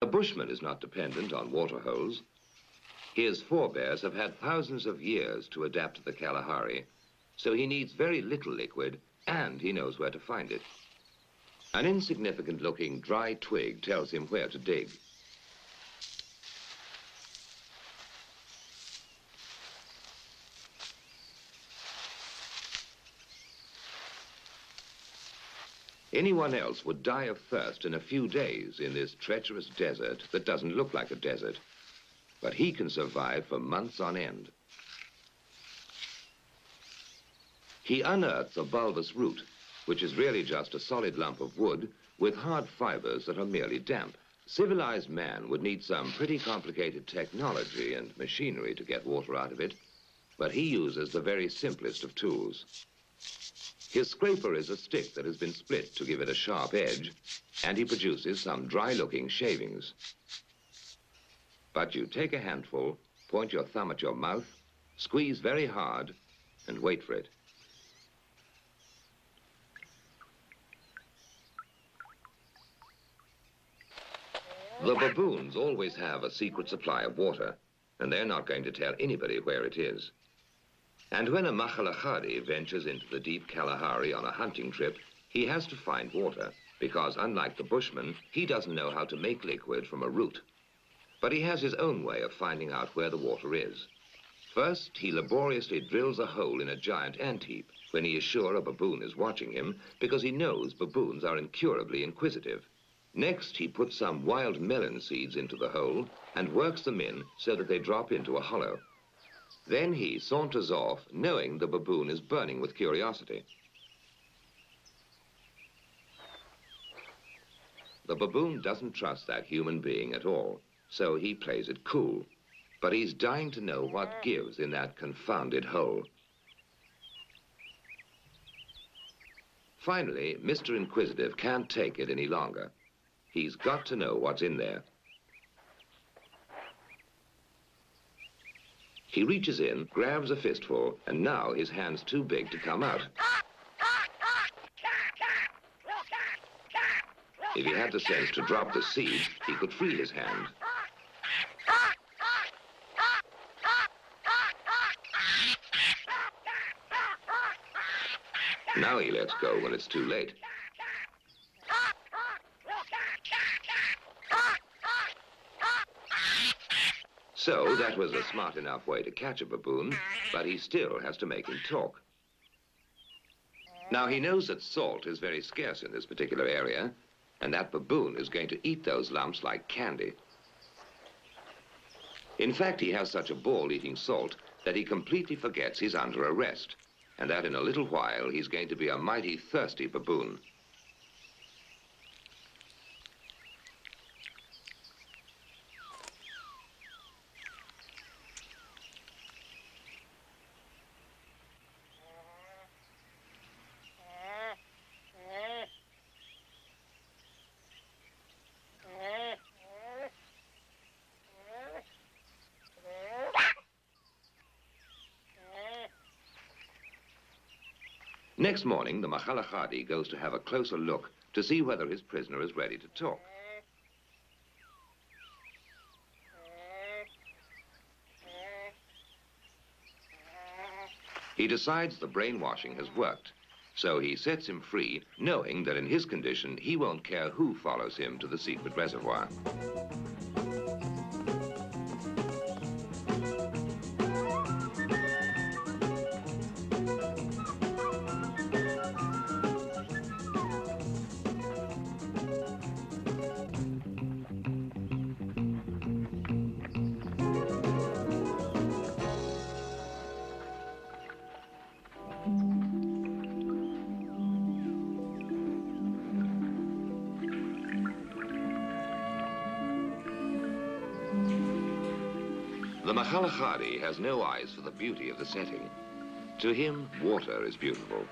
A bushman is not dependent on water holes. His forebears have had thousands of years to adapt to the Kalahari, so he needs very little liquid, and he knows where to find it. An insignificant-looking dry twig tells him where to dig. Anyone else would die of thirst in a few days in this treacherous desert that doesn't look like a desert. But he can survive for months on end. He unearths a bulbous root, which is really just a solid lump of wood with hard fibers that are merely damp. Civilized man would need some pretty complicated technology and machinery to get water out of it, but he uses the very simplest of tools. His scraper is a stick that has been split to give it a sharp edge, and he produces some dry-looking shavings. But you take a handful, point your thumb at your mouth, squeeze very hard, and wait for it. The baboons always have a secret supply of water, and they're not going to tell anybody where it is. And when a Makhalachadi ventures into the deep Kalahari on a hunting trip, he has to find water, because unlike the bushman, he doesn't know how to make liquid from a root. But he has his own way of finding out where the water is. First, he laboriously drills a hole in a giant ant heap when he is sure a baboon is watching him, because he knows baboons are incurably inquisitive. Next, he puts some wild melon seeds into the hole and works them in so that they drop into a hollow. Then he saunters off, knowing the baboon is burning with curiosity. The baboon doesn't trust that human being at all, so he plays it cool. But he's dying to know what gives in that confounded hole. Finally, Mr. Inquisitive can't take it any longer. He's got to know what's in there. He reaches in, grabs a fistful, and now his hand's too big to come out. If he had the sense to drop the seed, he could free his hand. Now he lets go when it's too late. So that was a smart enough way to catch a baboon, but he still has to make him talk. Now he knows that salt is very scarce in this particular area, and that baboon is going to eat those lumps like candy. In fact, he has such a ball eating salt that he completely forgets he's under arrest, and that in a little while he's going to be a mighty thirsty baboon. Next morning, the Makhalachadi goes to have a closer look to see whether his prisoner is ready to talk. He decides the brainwashing has worked, so he sets him free, knowing that in his condition, he won't care who follows him to the secret reservoir. The Makhalachadi has no eyes for the beauty of the setting. To him, water is beautiful.